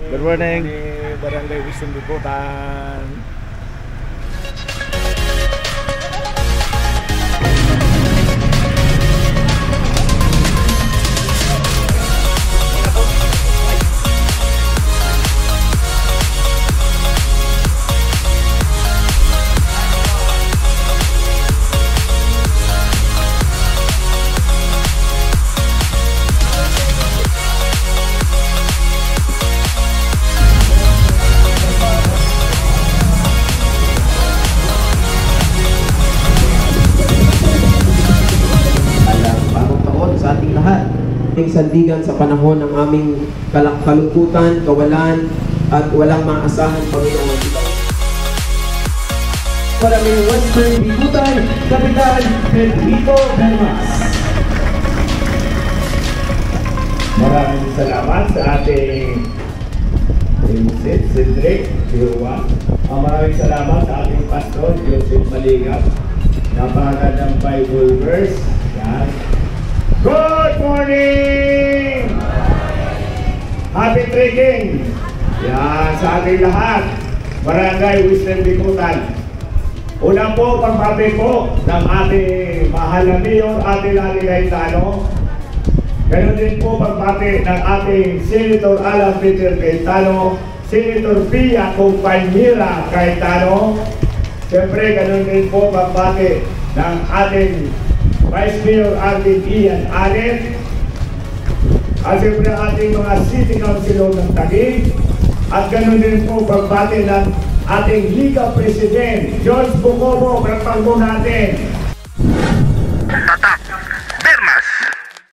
Good morning. Barangay Wisdom Bicutan. Sandigan sa panahon ng aming kalungkutan, kawalan, at walang maasahan Panginoon. Maraming Western Bicutan, Kapitan Pedrito Belmas. Maraming salamat sa ating Vincent Cedric Diwa. Maraming salamat sa ating pastor Joseph Maligap. Napakagandang Bible verse. Yan. Good morning! Happy trekking! Yan, sa ating lahat. Barangay Wisdom Bicutan. Una po, pagpapi po ng ating mahal na mayor, ating Lani Cayetano. Ganon din po pagpapi ng ating Senator Alan Peter Cayetano, Senator Pia Compañera Cayetano. Siyempre, ganon din po pagpapi ng ating Vice Mayor Arvin Ian Anet, at siyempre ating mga City Councilor ng Taguig, at ganoon din po pagbati ng ating Liga President George Bucobo. Pagpagbo natin.